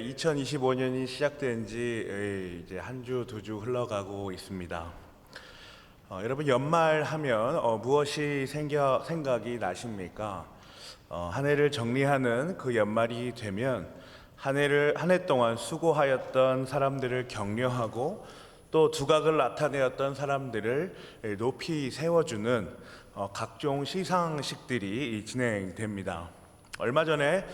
2025년이 시작된 지 이제 한 주, 두 주 흘러가고 있습니다. 여러분 연말하면 무엇이 생각이 나십니까? 한 해를 정리하는 그 연말이 되면 한 해 동안 수고하였던 사람들을 격려하고 또 두각을 나타내었던 사람들을 높이 세워주는 각종 시상식들이 진행됩니다. 얼마 전에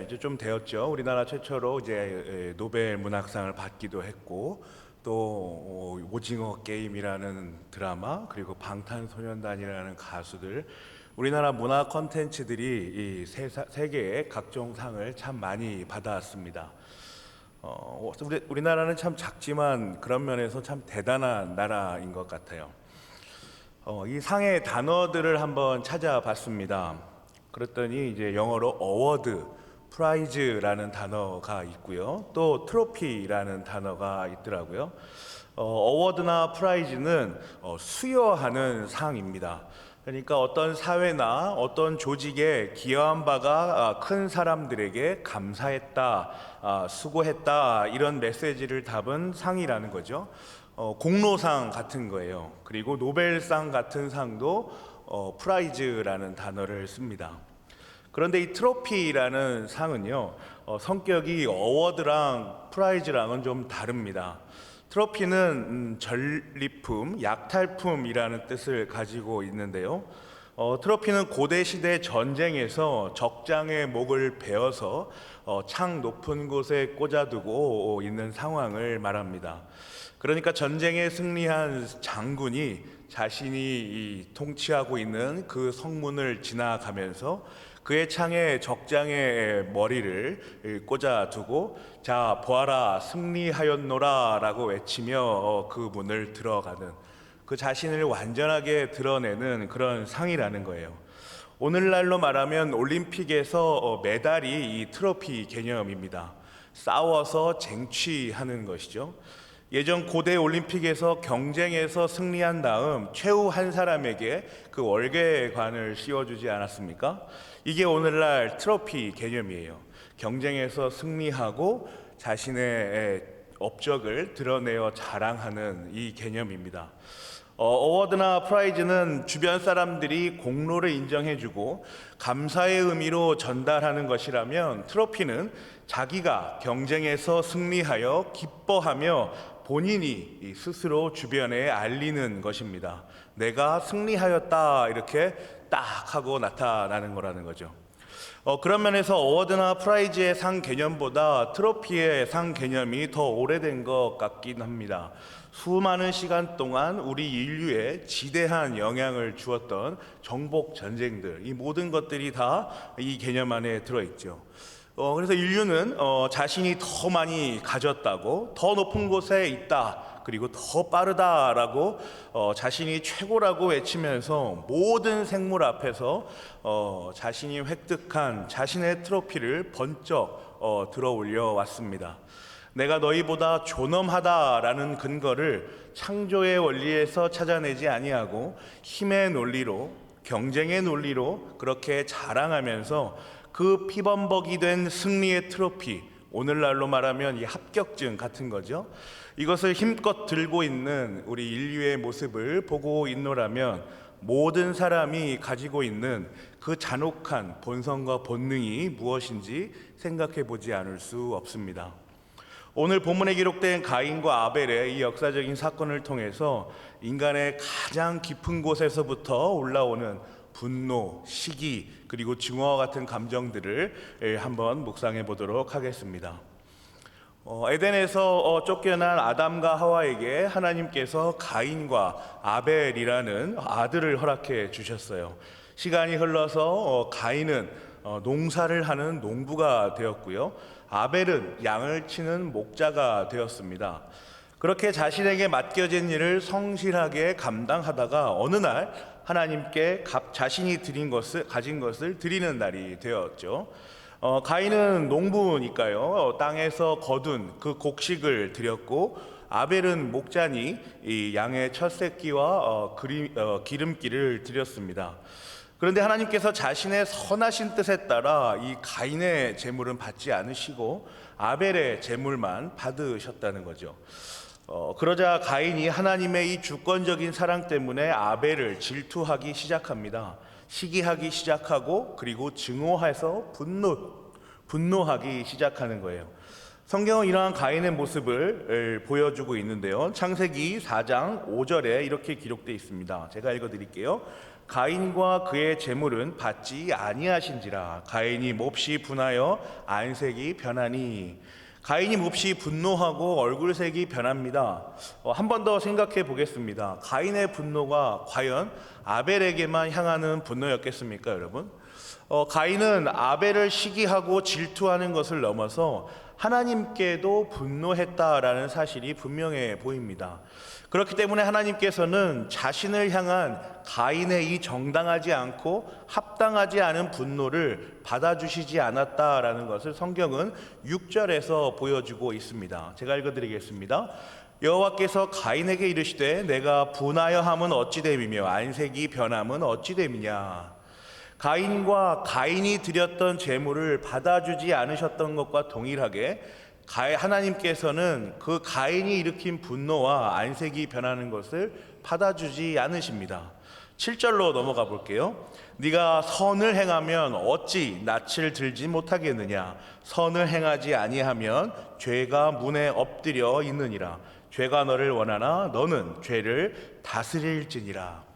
이제 좀 되었죠. 우리나라 최초로 이제 노벨 문학상을 받기도 했고, 또 오징어 게임이라는 드라마, 그리고 방탄소년단이라는 가수들, 우리나라 문화 콘텐츠들이 이 세계의 각종 상을 참 많이 받아왔습니다. 우리나라는 참 작지만 그런 면에서 참 대단한 나라인 것 같아요. 이 상의 단어들을 한번 찾아봤습니다. 그랬더니 이제 영어로 어워드, 프라이즈라는 단어가 있고요. 또 트로피라는 단어가 있더라고요. 어워드나 프라이즈는 수여하는 상입니다. 그러니까 어떤 사회나 어떤 조직에 기여한 바가 큰 사람들에게 감사했다, 수고했다 이런 메시지를 담은 상이라는 거죠. 공로상 같은 거예요. 그리고 노벨상 같은 상도 프라이즈라는 단어를 씁니다. 그런데 이 트로피라는 상은요, 성격이 어워드랑 프라이즈랑은 좀 다릅니다. 트로피는 전리품, 약탈품이라는 뜻을 가지고 있는데요. 트로피는 고대 시대 전쟁에서 적장의 목을 베어서 창 높은 곳에 꽂아두고 있는 상황을 말합니다. 그러니까 전쟁에 승리한 장군이 자신이 통치하고 있는 그 성문을 지나가면서 그의 창에 적장의 머리를 꽂아두고 자 보아라 승리하였노라 라고 외치며 그 문을 들어가는, 그 자신을 완전하게 드러내는 그런 상이라는 거예요. 오늘날로 말하면 올림픽에서 메달이 이 트로피 개념입니다. 싸워서 쟁취하는 것이죠. 예전 고대 올림픽에서 경쟁에서 승리한 다음 최후 한 사람에게 그 월계관을 씌워주지 않았습니까? 이게 오늘날 트로피 개념이에요. 경쟁에서 승리하고 자신의 업적을 드러내어 자랑하는 이 개념입니다. 어워드나 프라이즈는 주변 사람들이 공로를 인정해주고 감사의 의미로 전달하는 것이라면, 트로피는 자기가 경쟁에서 승리하여 기뻐하며 본인이 스스로 주변에 알리는 것입니다. 내가 승리하였다 이렇게 딱 하고 나타나는 거라는 거죠. 그런 면에서 어워드나 프라이즈의 상 개념보다 트로피의 상 개념이 더 오래된 것 같긴 합니다. 수많은 시간 동안 우리 인류에 지대한 영향을 주었던 정복 전쟁들, 이 모든 것들이 다 이 개념 안에 들어있죠. 그래서 인류는 자신이 더 많이 가졌다고, 더 높은 곳에 있다, 그리고 더 빠르다라고 자신이 최고라고 외치면서 모든 생물 앞에서 자신이 획득한 자신의 트로피를 번쩍 들어 올려 왔습니다. 내가 너희보다 존엄하다라는 근거를 창조의 원리에서 찾아내지 아니하고 힘의 논리로, 경쟁의 논리로 그렇게 자랑하면서 그 피범벅이 된 승리의 트로피, 오늘날로 말하면 이 합격증 같은 거죠. 이것을 힘껏 들고 있는 우리 인류의 모습을 보고 있노라면 모든 사람이 가지고 있는 그 잔혹한 본성과 본능이 무엇인지 생각해 보지 않을 수 없습니다. 오늘 본문에 기록된 가인과 아벨의 이 역사적인 사건을 통해서 인간의 가장 깊은 곳에서부터 올라오는 분노, 시기, 그리고 증오와 같은 감정들을 한번 묵상해 보도록 하겠습니다. 에덴에서 쫓겨난 아담과 하와에게 하나님께서 가인과 아벨이라는 아들을 허락해 주셨어요. 시간이 흘러서 가인은 농사를 하는 농부가 되었고요. 아벨은 양을 치는 목자가 되었습니다. 그렇게 자신에게 맡겨진 일을 성실하게 감당하다가 어느 날 하나님께 자신이 가진 것을 드리는 날이 되었죠. 가인은 농부니까요, 땅에서 거둔 그 곡식을 드렸고, 아벨은 목자니 이 양의 첫 새끼와 기름기를 드렸습니다. 그런데 하나님께서 자신의 선하신 뜻에 따라 이 가인의 제물은 받지 않으시고 아벨의 제물만 받으셨다는 거죠. 그러자 가인이 하나님의 이 주권적인 사랑 때문에 아벨을 질투하기 시작합니다. 시기하기 시작하고 그리고 증오해서 분노하기 시작하는 거예요. 성경은 이러한 가인의 모습을 보여주고 있는데요. 창세기 4장 5절에 이렇게 기록되어 있습니다. 제가 읽어드릴게요. 가인과 그의 제물은 받지 아니하신지라. 가인이 몹시 분하여 안색이 변하니. 가인이 몹시 분노하고 얼굴색이 변합니다. 한 번 더 생각해 보겠습니다. 가인의 분노가 과연 아벨에게만 향하는 분노였겠습니까, 여러분? 가인은 아벨을 시기하고 질투하는 것을 넘어서 하나님께도 분노했다라는 사실이 분명해 보입니다. 그렇기 때문에 하나님께서는 자신을 향한 가인의 이 정당하지 않고 합당하지 않은 분노를 받아주시지 않았다라는 것을 성경은 6절에서 보여주고 있습니다. 제가 읽어드리겠습니다. 여호와께서 가인에게 이르시되 내가 분하여 함은 어찌 됨이며 안색이 변함은 어찌 됨이냐. 가인과 가인이 드렸던 제물을 받아주지 않으셨던 것과 동일하게 하나님께서는 그 가인이 일으킨 분노와 안색이 변하는 것을 받아주지 않으십니다. 7절로 넘어가 볼게요. 네가 선을 행하면 어찌 낯을 들지 못하겠느냐. 선을 행하지 아니하면 죄가 문에 엎드려 있느니라. 죄가 너를 원하나 너는 죄를 다스릴지니라.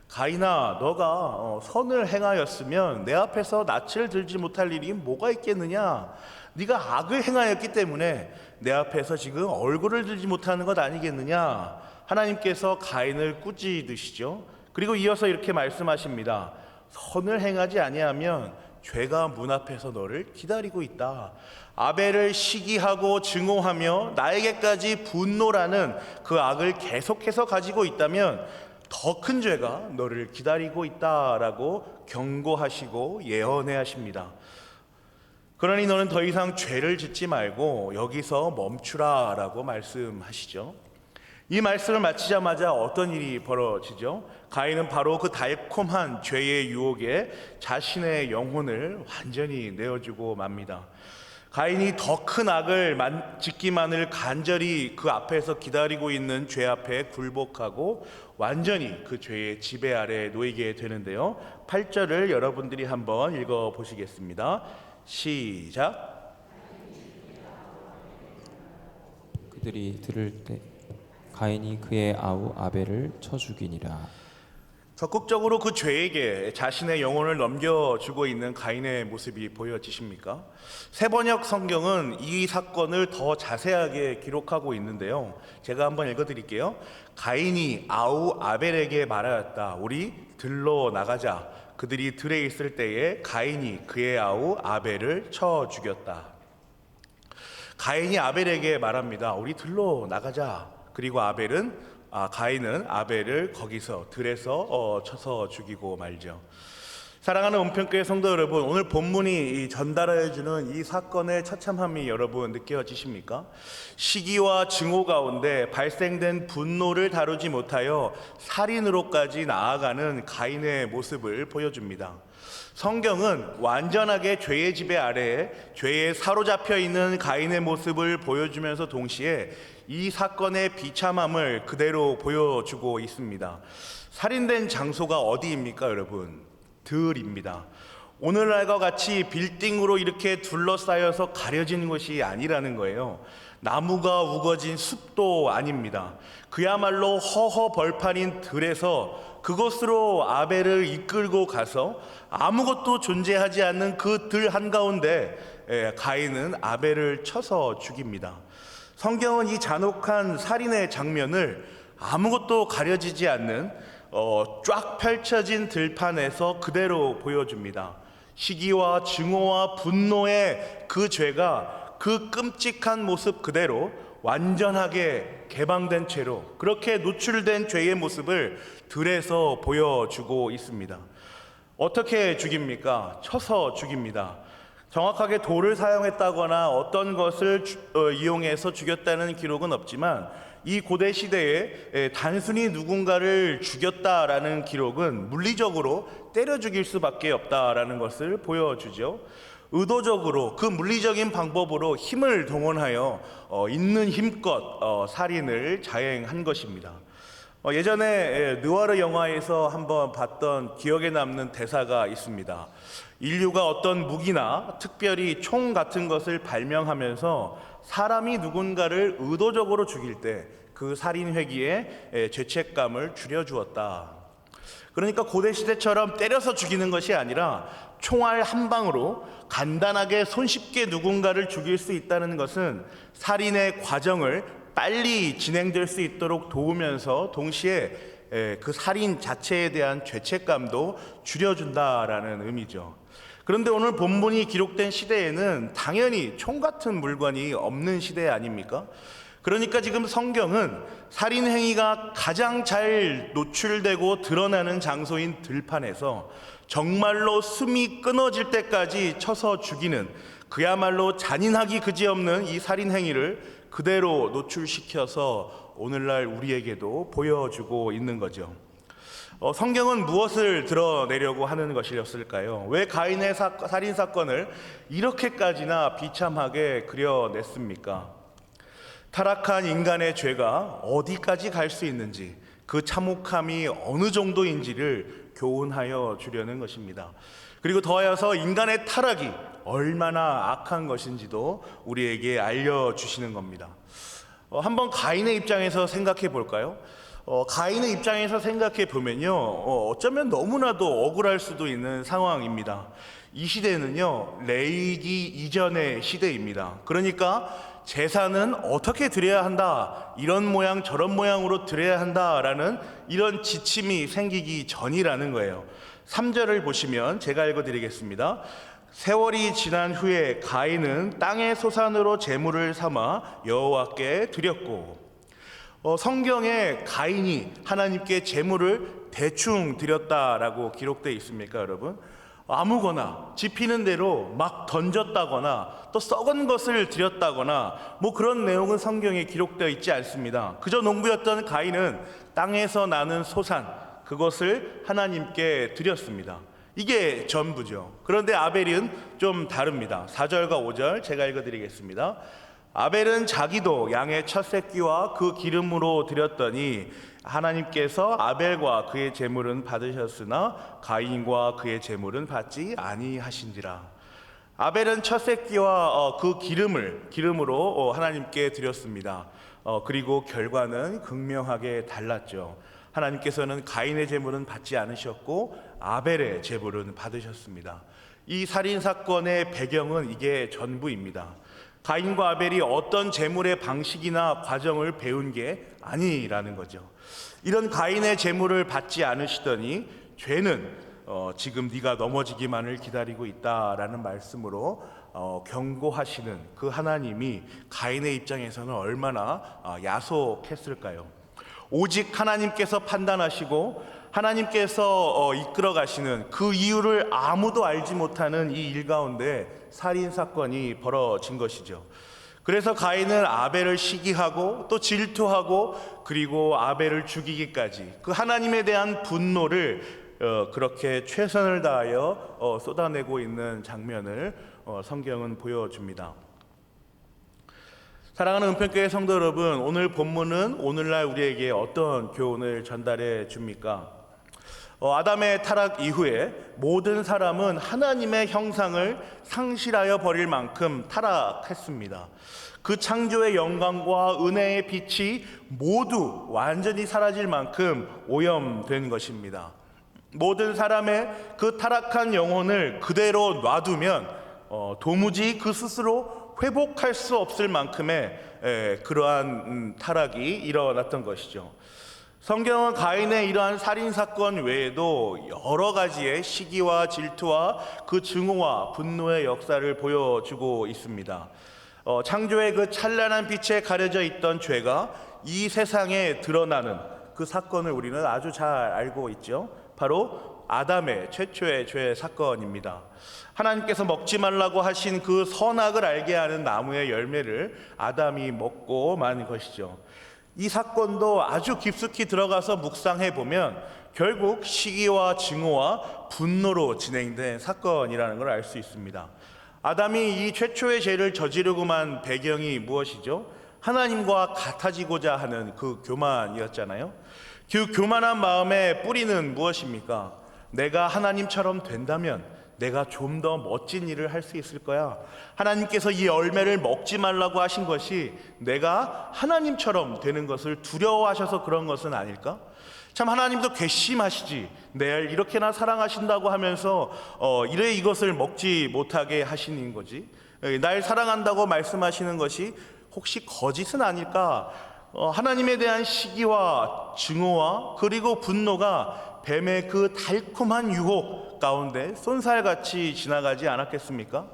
가인아, 너가 선을 행하였으면 내 앞에서 낯을 들지 못할 일이 뭐가 있겠느냐. 네가 악을 행하였기 때문에 내 앞에서 지금 얼굴을 들지 못하는 것 아니겠느냐. 하나님께서 가인을 꾸짖으시죠. 그리고 이어서 이렇게 말씀하십니다. 선을 행하지 아니하면 죄가 문 앞에서 너를 기다리고 있다. 아벨을 시기하고 증오하며 나에게까지 분노라는 그 악을 계속해서 가지고 있다면 더 큰 죄가 너를 기다리고 있다라고 경고하시고 예언해 하십니다. 그러니 너는 더 이상 죄를 짓지 말고 여기서 멈추라라고 말씀하시죠. 이 말씀을 마치자마자 어떤 일이 벌어지죠? 가인은 바로 그 달콤한 죄의 유혹에 자신의 영혼을 완전히 내어주고 맙니다. 가인이 더 큰 악을 짓기만을 간절히 그 앞에서 기다리고 있는 죄 앞에 굴복하고 완전히 그 죄의 지배 아래에 놓이게 되는데요. 8절을 여러분들이 한번 읽어보시겠습니다. 시작. 그들이 들을 때 가인이 그의 아우 아벨을 쳐 죽이니라. 적극적으로 그 죄에게 자신의 영혼을 넘겨주고 있는 가인의 모습이 보여지십니까? 세번역 성경은 이 사건을 더 자세하게 기록하고 있는데요. 제가 한번 읽어드릴게요. 가인이 아우 아벨에게 말하였다. 우리 들러 나가자. 그들이 들에 있을 때에 가인이 그의 아우 아벨을 쳐 죽였다. 가인이 아벨에게 말합니다. 우리 들러 나가자. 그리고 가인은 아벨을 거기서 들에서 쳐서 죽이고 말죠. 사랑하는 은평교회 성도 여러분, 오늘 본문이 전달해주는 이 사건의 처참함이 여러분 느껴지십니까? 시기와 증오 가운데 발생된 분노를 다루지 못하여 살인으로까지 나아가는 가인의 모습을 보여줍니다. 성경은 완전하게 죄의 지배 아래에 죄에 사로잡혀 있는 가인의 모습을 보여주면서 동시에 이 사건의 비참함을 그대로 보여주고 있습니다. 살인된 장소가 어디입니까, 여러분? 들입니다. 오늘날과 같이 빌딩으로 이렇게 둘러싸여서 가려진 것이 아니라는 거예요. 나무가 우거진 숲도 아닙니다. 그야말로 허허 벌판인 들에서 그곳으로 아벨을 이끌고 가서 아무것도 존재하지 않는 그 들 한가운데 가인은 아벨을 쳐서 죽입니다. 성경은 이 잔혹한 살인의 장면을 아무것도 가려지지 않는 쫙 펼쳐진 들판에서 그대로 보여줍니다. 시기와 증오와 분노의 그 죄가 그 끔찍한 모습 그대로 완전하게 개방된 채로 그렇게 노출된 죄의 모습을 들에서 보여주고 있습니다. 어떻게 죽입니까? 쳐서 죽입니다. 정확하게 돌을 사용했다거나 어떤 것을 이용해서 죽였다는 기록은 없지만 이 고대 시대에 단순히 누군가를 죽였다라는 기록은 물리적으로 때려 죽일 수밖에 없다라는 것을 보여주죠. 의도적으로 그 물리적인 방법으로 힘을 동원하여 있는 힘껏 살인을 자행한 것입니다. 예전에 느와르 영화에서 한번 봤던 기억에 남는 대사가 있습니다. 인류가 어떤 무기나 특별히 총 같은 것을 발명하면서 사람이 누군가를 의도적으로 죽일 때 그 살인 회기에 죄책감을 줄여주었다. 그러니까 고대 시대처럼 때려서 죽이는 것이 아니라 총알 한 방으로 간단하게 손쉽게 누군가를 죽일 수 있다는 것은 살인의 과정을 빨리 진행될 수 있도록 도우면서 동시에 그 살인 자체에 대한 죄책감도 줄여준다라는 의미죠. 그런데 오늘 본문이 기록된 시대에는 당연히 총 같은 물건이 없는 시대 아닙니까? 그러니까 지금 성경은 살인 행위가 가장 잘 노출되고 드러나는 장소인 들판에서 정말로 숨이 끊어질 때까지 쳐서 죽이는 그야말로 잔인하기 그지없는 이 살인 행위를 그대로 노출시켜서 오늘날 우리에게도 보여주고 있는 거죠. 성경은 무엇을 드러내려고 하는 것이었을까요? 왜 가인의 살인 사건을 이렇게까지나 비참하게 그려냈습니까? 타락한 인간의 죄가 어디까지 갈 수 있는지, 그 참혹함이 어느 정도인지를 교훈하여 주려는 것입니다. 그리고 더하여서 인간의 타락이 얼마나 악한 것인지도 우리에게 알려주시는 겁니다. 한번 가인의 입장에서 생각해 볼까요? 가인의 입장에서 생각해 보면요, 어쩌면 너무나도 억울할 수도 있는 상황입니다. 이 시대는요, 레위기 이전의 시대입니다. 그러니까 제사는 어떻게 드려야 한다, 이런 모양 저런 모양으로 드려야 한다라는 이런 지침이 생기기 전이라는 거예요. 3절을 보시면 제가 읽어드리겠습니다. 세월이 지난 후에 가인은 땅의 소산으로 제물을 삼아 여호와께 드렸고, 성경에 가인이 하나님께 제물을 대충 드렸다라고 기록되어 있습니까, 여러분? 아무거나 집히는 대로 막 던졌다거나 또 썩은 것을 드렸다거나 뭐 그런 내용은 성경에 기록되어 있지 않습니다. 그저 농부였던 가인은 땅에서 나는 소산, 그것을 하나님께 드렸습니다. 이게 전부죠. 그런데 아벨은 좀 다릅니다. 4절과 5절 제가 읽어드리겠습니다. 아벨은 자기도 양의 첫 새끼와 그 기름으로 드렸더니 하나님께서 아벨과 그의 제물은 받으셨으나 가인과 그의 제물은 받지 아니하신지라. 아벨은 첫 새끼와 그 기름으로 하나님께 드렸습니다. 그리고 결과는 극명하게 달랐죠. 하나님께서는 가인의 제물은 받지 않으셨고 아벨의 제물은 받으셨습니다. 이 살인 사건의 배경은 이게 전부입니다. 가인과 아벨이 어떤 제물의 방식이나 과정을 배운 게 아니라는 거죠. 이런 가인의 제물을 받지 않으시더니 죄는 지금 네가 넘어지기만을 기다리고 있다라는 말씀으로 경고하시는 그 하나님이 가인의 입장에서는 얼마나 야속했을까요? 오직 하나님께서 판단하시고 하나님께서 이끌어 가시는 그 이유를 아무도 알지 못하는 이 일 가운데 살인 사건이 벌어진 것이죠. 그래서 가인은 아벨을 시기하고 또 질투하고 그리고 아벨을 죽이기까지 그 하나님에 대한 분노를 그렇게 최선을 다하여 쏟아내고 있는 장면을 성경은 보여줍니다. 사랑하는 은평교회 성도 여러분, 오늘 본문은 오늘날 우리에게 어떤 교훈을 전달해 줍니까? 아담의 타락 이후에 모든 사람은 하나님의 형상을 상실하여 버릴 만큼 타락했습니다. 그 창조의 영광과 은혜의 빛이 모두 완전히 사라질 만큼 오염된 것입니다. 모든 사람의 그 타락한 영혼을 그대로 놔두면 도무지 그 스스로 회복할 수 없을 만큼의 그러한 타락이 일어났던 것이죠. 성경은 가인의 이러한 살인사건 외에도 여러 가지의 시기와 질투와 그 증오와 분노의 역사를 보여주고 있습니다. 창조의 그 찬란한 빛에 가려져 있던 죄가 이 세상에 드러나는 그 사건을 우리는 아주 잘 알고 있죠. 바로 아담의 최초의 죄 사건입니다. 하나님께서 먹지 말라고 하신 그 선악을 알게 하는 나무의 열매를 아담이 먹고 만 것이죠. 이 사건도 아주 깊숙이 들어가서 묵상해 보면 결국 시기와 증오와 분노로 진행된 사건이라는 걸 알 수 있습니다. 아담이 이 최초의 죄를 저지르고만 배경이 무엇이죠? 하나님과 같아지고자 하는 그 교만이었잖아요. 그 교만한 마음의 뿌리는 무엇입니까? 내가 하나님처럼 된다면 내가 좀 더 멋진 일을 할 수 있을 거야. 하나님께서 이 열매를 먹지 말라고 하신 것이 내가 하나님처럼 되는 것을 두려워하셔서 그런 것은 아닐까? 참 하나님도 괘씸하시지. 날 이렇게나 사랑하신다고 하면서 이래 이것을 먹지 못하게 하시는 거지. 날 사랑한다고 말씀하시는 것이 혹시 거짓은 아닐까? 하나님에 대한 시기와 증오와 그리고 분노가 뱀의 그 달콤한 유혹 가운데 쏜살같이 지나가지 않았겠습니까?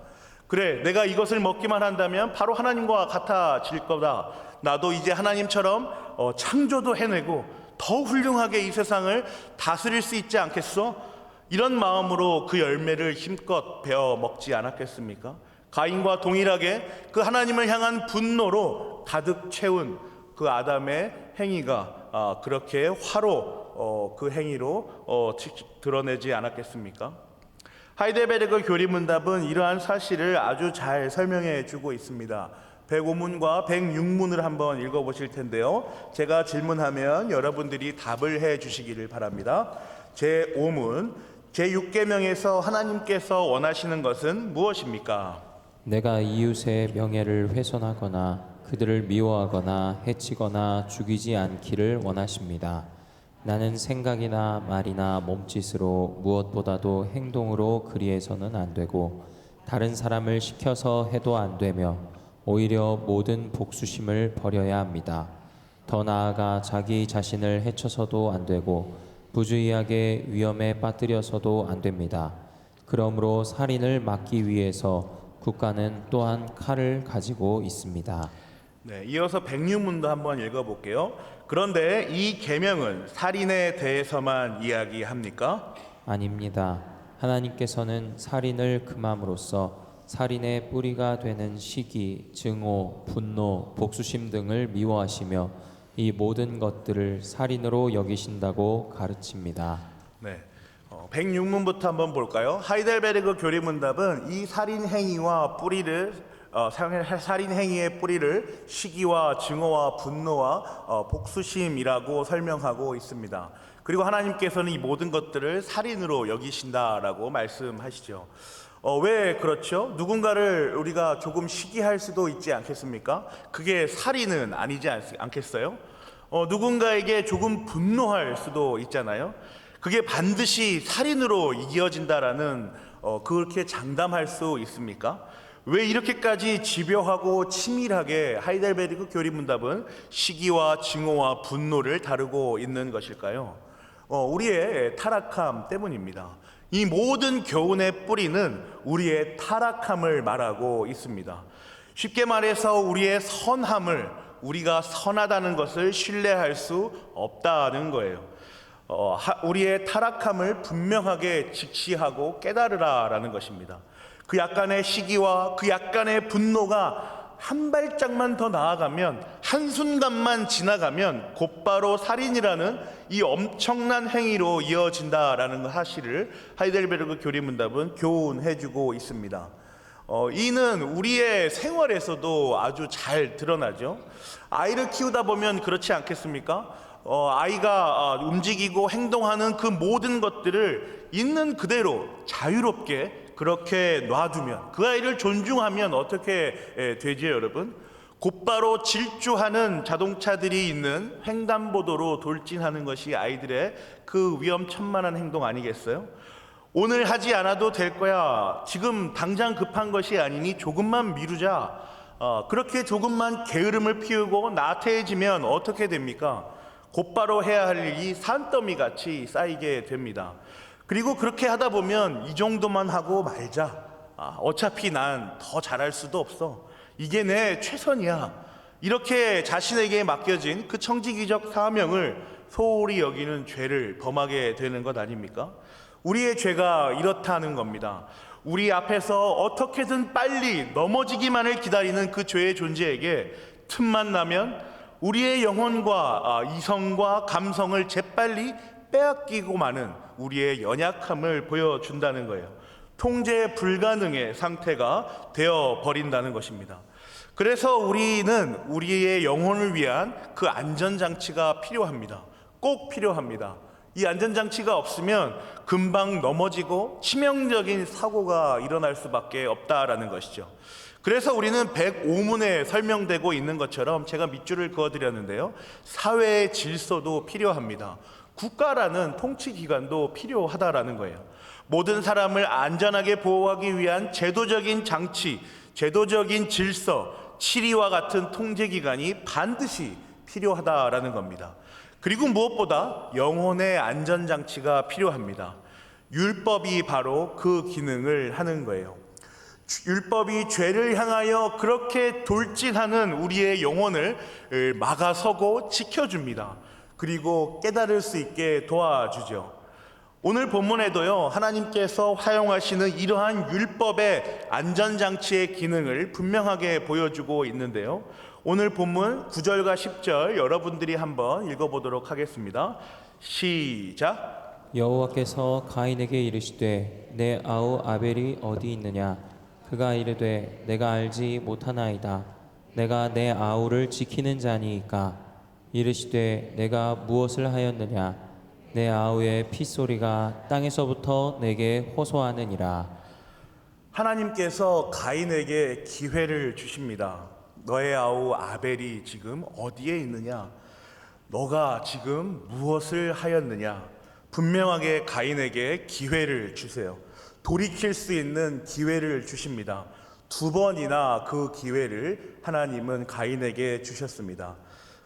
그래, 내가 이것을 먹기만 한다면 바로 하나님과 같아질 거다. 나도 이제 하나님처럼 창조도 해내고 더 훌륭하게 이 세상을 다스릴 수 있지 않겠어? 이런 마음으로 그 열매를 힘껏 베어 먹지 않았겠습니까? 가인과 동일하게 그 하나님을 향한 분노로 가득 채운 그 아담의 행위가 그렇게 화로 그 행위로 드러내지 않았겠습니까? 하이델베르그 교리문답은 이러한 사실을 아주 잘 설명해 주고 있습니다. 105문과 106문을 한번 읽어보실 텐데요. 제가 질문하면 여러분들이 답을 해 주시기를 바랍니다. 제5문, 제6계명에서 하나님께서 원하시는 것은 무엇입니까? 내가 이웃의 명예를 훼손하거나 그들을 미워하거나 해치거나 죽이지 않기를 원하십니다. 나는 생각이나 말이나 몸짓으로 무엇보다도 행동으로 그리해서는 안 되고 다른 사람을 시켜서 해도 안 되며 오히려 모든 복수심을 버려야 합니다. 더 나아가 자기 자신을 해쳐서도 안 되고 부주의하게 위험에 빠뜨려서도 안 됩니다. 그러므로 살인을 막기 위해서 국가는 또한 칼을 가지고 있습니다. 네, 이어서 106문도 한번 읽어볼게요. 그런데 이 계명은 살인에 대해서만 이야기합니까? 아닙니다. 하나님께서는 살인을 금함으로써 살인의 뿌리가 되는 시기, 증오, 분노, 복수심 등을 미워하시며 이 모든 것들을 살인으로 여기신다고 가르칩니다. 네, 106문부터 한번 볼까요? 하이델베르그 교리문답은 이 살인 행위와 뿌리를 살인 행위의 뿌리를 시기와 증오와 분노와 복수심이라고 설명하고 있습니다. 그리고 하나님께서는 이 모든 것들을 살인으로 여기신다라고 말씀하시죠. 왜 그렇죠? 누군가를 우리가 조금 시기할 수도 있지 않겠습니까? 그게 살인은 아니지 않겠어요? 누군가에게 조금 분노할 수도 있잖아요. 그게 반드시 살인으로 이어진다라는 그렇게 장담할 수 있습니까? 왜 이렇게까지 집요하고 치밀하게 하이델베르그 교리문답은 시기와 증오와 분노를 다루고 있는 것일까요? 우리의 타락함 때문입니다. 이 모든 교훈의 뿌리는 우리의 타락함을 말하고 있습니다. 쉽게 말해서 우리의 선함을, 우리가 선하다는 것을 신뢰할 수 없다는 거예요. 우리의 타락함을 분명하게 직시하고 깨달으라라는 것입니다. 그 약간의 시기와 그 약간의 분노가 한 발짝만 더 나아가면, 한순간만 지나가면 곧바로 살인이라는 이 엄청난 행위로 이어진다라는 사실을 하이델베르그 교리문답은 교훈해주고 있습니다. 이는 우리의 생활에서도 아주 잘 드러나죠. 아이를 키우다 보면 그렇지 않겠습니까? 아이가 움직이고 행동하는 그 모든 것들을 있는 그대로 자유롭게 그렇게 놔두면, 그 아이를 존중하면 어떻게 되죠, 여러분? 곧바로 질주하는 자동차들이 있는 횡단보도로 돌진하는 것이 아이들의 그 위험천만한 행동 아니겠어요? 오늘 하지 않아도 될 거야. 지금 당장 급한 것이 아니니 조금만 미루자. 그렇게 조금만 게으름을 피우고 나태해지면 어떻게 됩니까? 곧바로 해야 할 일이 산더미 같이 쌓이게 됩니다. 그리고 그렇게 하다 보면 이 정도만 하고 말자. 어차피 난 더 잘할 수도 없어. 이게 내 최선이야. 이렇게 자신에게 맡겨진 그 청지기적 사명을 소홀히 여기는 죄를 범하게 되는 것 아닙니까? 우리의 죄가 이렇다는 겁니다. 우리 앞에서 어떻게든 빨리 넘어지기만을 기다리는 그 죄의 존재에게 틈만 나면 우리의 영혼과 이성과 감성을 재빨리 빼앗기고 마는 우리의 연약함을 보여준다는 거예요. 통제 불가능의 상태가 되어버린다는 것입니다. 그래서 우리는 우리의 영혼을 위한 그 안전장치가 필요합니다. 꼭 필요합니다. 이 안전장치가 없으면 금방 넘어지고 치명적인 사고가 일어날 수밖에 없다라는 것이죠. 그래서 우리는 105문에 설명되고 있는 것처럼 제가 밑줄을 그어드렸는데요. 사회의 질서도 필요합니다. 국가라는 통치기관도 필요하다라는 거예요. 모든 사람을 안전하게 보호하기 위한 제도적인 장치, 제도적인 질서, 치리와 같은 통제기관이 반드시 필요하다라는 겁니다. 그리고 무엇보다 영혼의 안전장치가 필요합니다. 율법이 바로 그 기능을 하는 거예요. 율법이 죄를 향하여 그렇게 돌진하는 우리의 영혼을 막아서고 지켜줍니다. 그리고 깨달을 수 있게 도와주죠. 오늘 본문에도요, 하나님께서 활용하시는 이러한 율법의 안전장치의 기능을 분명하게 보여주고 있는데요. 오늘 본문 9절과 10절 여러분들이 한번 읽어보도록 하겠습니다. 시작. 여호와께서 가인에게 이르시되 내 아우 아벨이 어디 있느냐? 그가 이르되 내가 알지 못하나이다. 내가 내 아우를 지키는 자니이까. 이르시되 내가 무엇을 하였느냐? 내 아우의 핏소리가 땅에서부터 내게 호소하느니라. 하나님께서 가인에게 기회를 주십니다. 너의 아우 아벨이 지금 어디에 있느냐? 너가 지금 무엇을 하였느냐? 분명하게 가인에게 기회를 주세요. 돌이킬 수 있는 기회를 주십니다. 2번이나 그 기회를 하나님은 가인에게 주셨습니다.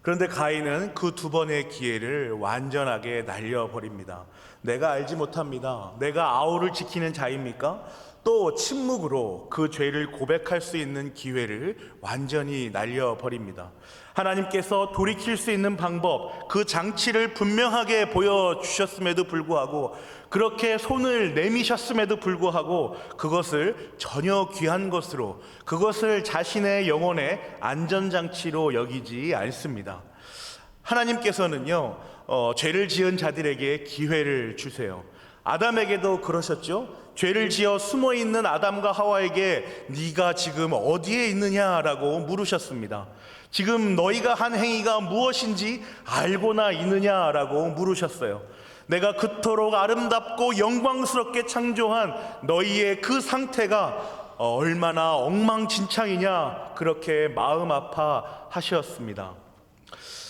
그런데 가인은 그 2번의 기회를 완전하게 날려버립니다. 내가 알지 못합니다. 내가 아우를 지키는 자입니까? 또 침묵으로 그 죄를 고백할 수 있는 기회를 완전히 날려버립니다. 하나님께서 돌이킬 수 있는 방법, 그 장치를 분명하게 보여주셨음에도 불구하고, 그렇게 손을 내미셨음에도 불구하고 그것을 전혀 귀한 것으로, 그것을 자신의 영혼의 안전장치로 여기지 않습니다. 하나님께서는요, 죄를 지은 자들에게 기회를 주세요. 아담에게도 그러셨죠. 죄를 지어 숨어있는 아담과 하와에게 네가 지금 어디에 있느냐라고 물으셨습니다. 지금 너희가 한 행위가 무엇인지 알고나 있느냐라고 물으셨어요. 내가 그토록 아름답고 영광스럽게 창조한 너희의 그 상태가 얼마나 엉망진창이냐, 그렇게 마음 아파하셨습니다.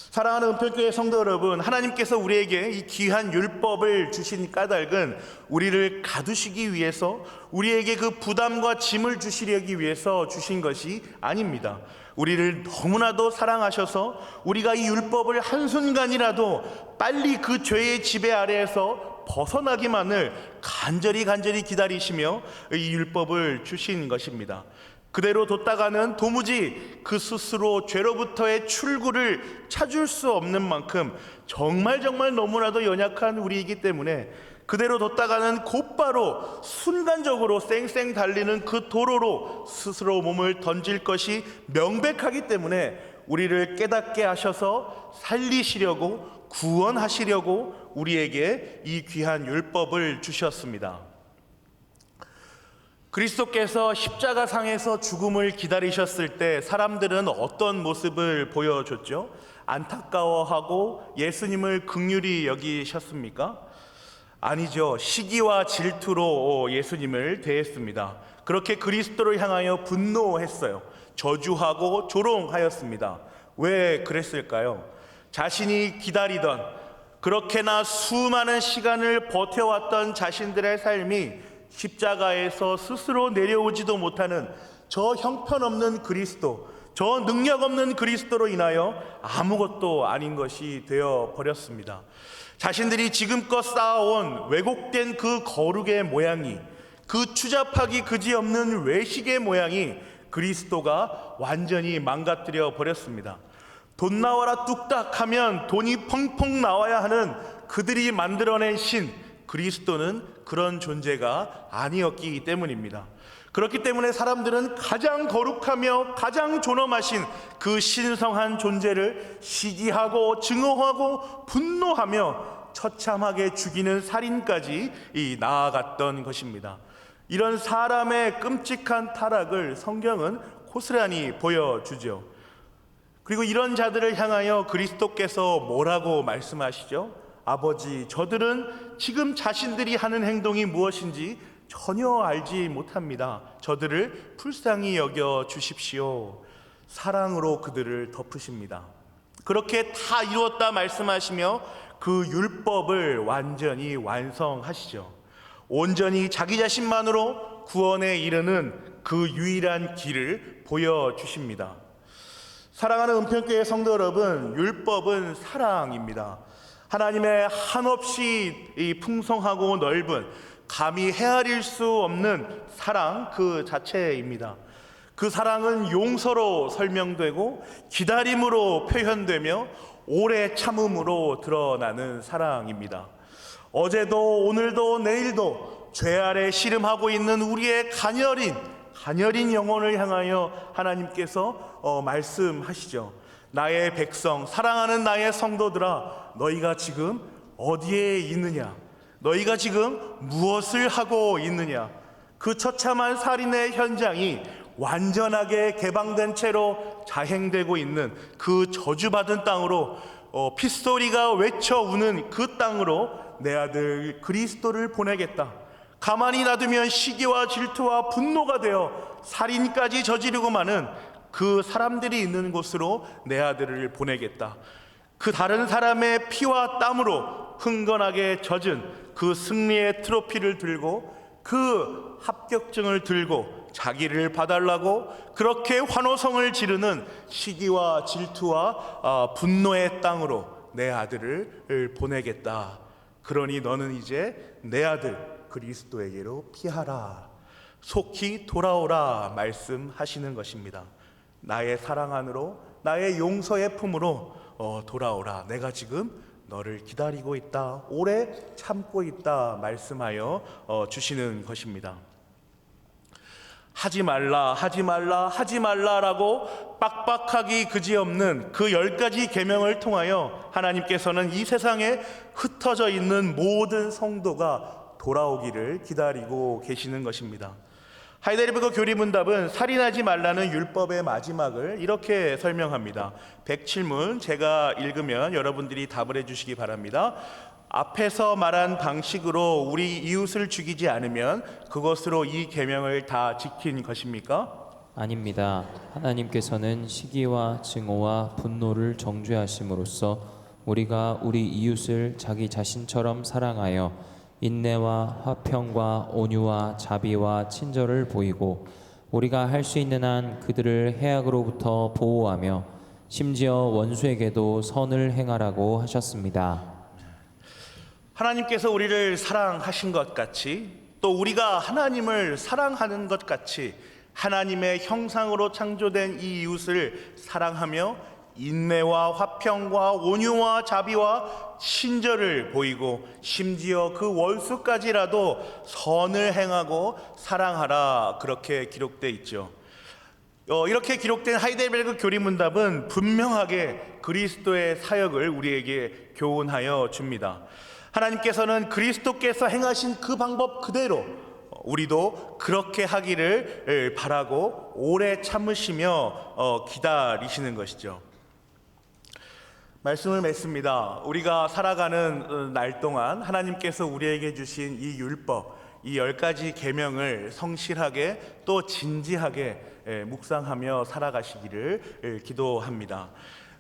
사랑하는 은평교회 성도 여러분, 하나님께서 우리에게 이 귀한 율법을 주신 까닭은 우리를 가두시기 위해서, 우리에게 그 부담과 짐을 주시려기 위해서 주신 것이 아닙니다. 우리를 너무나도 사랑하셔서 우리가 이 율법을 한순간이라도 빨리 그 죄의 지배 아래에서 벗어나기만을 간절히 기다리시며 이 율법을 주신 것입니다. 그대로 뒀다가는 도무지 그 스스로 죄로부터의 출구를 찾을 수 없는 만큼 정말 너무나도 연약한 우리이기 때문에 그대로 뒀다가는 곧바로 순간적으로 쌩쌩 달리는 그 도로로 스스로 몸을 던질 것이 명백하기 때문에 우리를 깨닫게 하셔서 살리시려고, 구원하시려고 우리에게 이 귀한 율법을 주셨습니다. 그리스도께서 십자가상에서 죽음을 기다리셨을 때 사람들은 어떤 모습을 보여줬죠? 안타까워하고 예수님을 긍휼히 여기셨습니까? 아니죠. 시기와 질투로 예수님을 대했습니다. 그렇게 그리스도를 향하여 분노했어요. 저주하고 조롱하였습니다. 왜 그랬을까요? 자신이 기다리던, 그렇게나 수많은 시간을 버텨왔던 자신들의 삶이 십자가에서 스스로 내려오지도 못하는 저 형편없는 그리스도, 저 능력 없는 그리스도로 인하여 아무것도 아닌 것이 되어버렸습니다. 자신들이 지금껏 쌓아온 왜곡된 그 거룩의 모양이, 그 추잡하기 그지없는 외식의 모양이 그리스도가 완전히 망가뜨려 버렸습니다. 돈 나와라 뚝딱 하면 돈이 펑펑 나와야 하는 그들이 만들어낸 신 그리스도는 그런 존재가 아니었기 때문입니다. 그렇기 때문에 사람들은 가장 거룩하며 가장 존엄하신 그 신성한 존재를 시기하고 증오하고 분노하며 처참하게 죽이는 살인까지 나아갔던 것입니다. 이런 사람의 끔찍한 타락을 성경은 고스란히 보여주죠. 그리고 이런 자들을 향하여 그리스도께서 뭐라고 말씀하시죠? 아버지, 저들은 지금 자신들이 하는 행동이 무엇인지 전혀 알지 못합니다. 저들을 불쌍히 여겨 주십시오. 사랑으로 그들을 덮으십니다. 그렇게 다 이루었다 말씀하시며 그 율법을 완전히 완성하시죠. 온전히 자기 자신만으로 구원에 이르는 그 유일한 길을 보여주십니다. 사랑하는 은평교회 성도 여러분, 율법은 사랑입니다. 하나님의 한없이 이 풍성하고 넓은 감히 헤아릴 수 없는 사랑 그 자체입니다. 그 사랑은 용서로 설명되고 기다림으로 표현되며 오래 참음으로 드러나는 사랑입니다. 어제도 오늘도 내일도 죄 아래 씨름하고 있는 우리의 가녀린 영혼을 향하여 하나님께서 말씀하시죠. 나의 백성, 사랑하는 나의 성도들아, 너희가 지금 어디에 있느냐? 너희가 지금 무엇을 하고 있느냐? 그 처참한 살인의 현장이 완전하게 개방된 채로 자행되고 있는 그 저주받은 땅으로, 핏소리가 외쳐 우는 그 땅으로 내 아들 그리스도를 보내겠다. 가만히 놔두면 시기와 질투와 분노가 되어 살인까지 저지르고 마는 그 사람들이 있는 곳으로 내 아들을 보내겠다. 그 다른 사람의 피와 땀으로 흥건하게 젖은 그 승리의 트로피를 들고 그 합격증을 들고 자기를 봐달라고 그렇게 환호성을 지르는 시기와 질투와 분노의 땅으로 내 아들을 보내겠다. 그러니 너는 이제 내 아들 그리스도에게로 피하라. 속히 돌아오라 말씀하시는 것입니다. 나의 사랑 안으로, 나의 용서의 품으로 돌아오라. 내가 지금 너를 기다리고 있다. 오래 참고 있다 말씀하여 주시는 것입니다. 하지 말라, 하지 말라, 하지 말라라고 빡빡하기 그지없는 그 10가지 계명을 통하여 하나님께서는 이 세상에 흩어져 있는 모든 성도가 돌아오기를 기다리고 계시는 것입니다. 하이델베르그 교리문답은 살인하지 말라는 율법의 마지막을 이렇게 설명합니다. 107문 제가 읽으면 여러분들이 답을 해주시기 바랍니다. 앞에서 말한 방식으로 우리 이웃을 죽이지 않으면 그것으로 이 계명을 다 지킨 것입니까? 아닙니다. 하나님께서는 시기와 증오와 분노를 정죄하심으로써 우리가 우리 이웃을 자기 자신처럼 사랑하여 인내와 화평과 온유와 자비와 친절을 보이고 우리가 할 수 있는 한 그들을 해악으로부터 보호하며 심지어 원수에게도 선을 행하라고 하셨습니다. 하나님께서 우리를 사랑하신 것 같이 또 우리가 하나님을 사랑하는 것 같이 하나님의 형상으로 창조된 이 이웃을 사랑하며 인내와 화평과 온유와 자비와 친절을 보이고 심지어 그 원수까지라도 선을 행하고 사랑하라 그렇게 기록되어 있죠. 이렇게 기록된 하이델베르그 교리문답은 분명하게 그리스도의 사역을 우리에게 교훈하여 줍니다. 하나님께서는 그리스도께서 행하신 그 방법 그대로 우리도 그렇게 하기를 바라고 오래 참으시며 기다리시는 것이죠. 말씀을 맺습니다. 우리가 살아가는 날 동안 하나님께서 우리에게 주신 이 율법, 이 10가지 계명을 성실하게 또 진지하게 묵상하며 살아가시기를 기도합니다.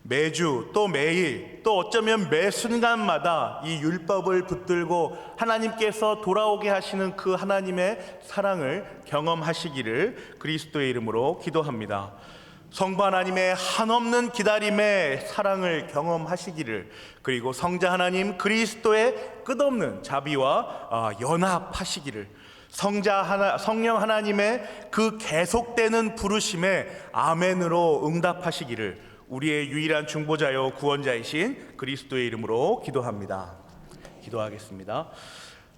매주 또 매일 또 어쩌면 매 순간마다 이 율법을 붙들고 하나님께서 돌아오게 하시는 그 하나님의 사랑을 경험하시기를 그리스도의 이름으로 기도합니다. 성부 하나님의 한없는 기다림의 사랑을 경험하시기를, 그리고 성자 하나님 그리스도의 끝없는 자비와 연합하시기를, 성령 하나님의 그 계속되는 부르심에 아멘으로 응답하시기를 우리의 유일한 중보자요 구원자이신 그리스도의 이름으로 기도합니다. 기도하겠습니다.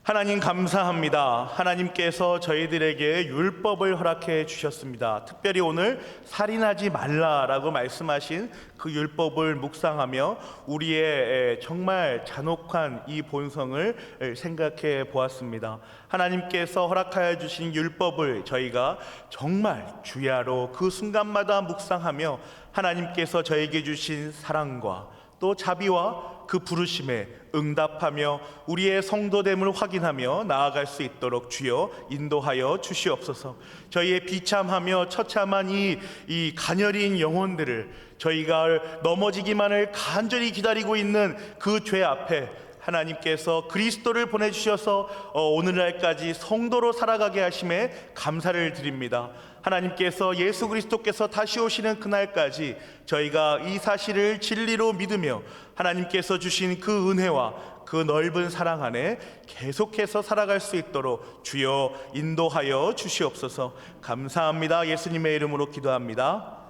하나님 감사합니다. 하나님께서 저희들에게 율법을 허락해 주셨습니다. 특별히 오늘 살인하지 말라라고 말씀하신 그 율법을 묵상하며 우리의 정말 잔혹한 이 본성을 생각해 보았습니다. 하나님께서 허락하여 주신 율법을 저희가 정말 주야로 그 순간마다 묵상하며 하나님께서 저에게 주신 사랑과 또 자비와 그 부르심에 응답하며 우리의 성도됨을 확인하며 나아갈 수 있도록 주여 인도하여 주시옵소서. 저희의 비참하며 처참한 이 가녀린 영혼들을 저희가 넘어지기만을 간절히 기다리고 있는 그 죄 앞에 하나님께서 그리스도를 보내주셔서 오늘날까지 성도로 살아가게 하심에 감사를 드립니다. 하나님께서 예수 그리스도께서 다시 오시는 그날까지 저희가 이 사실을 진리로 믿으며 하나님께서 주신 그 은혜와 그 넓은 사랑 안에 계속해서 살아갈 수 있도록 주여 인도하여 주시옵소서. 감사합니다. 예수님의 이름으로 기도합니다.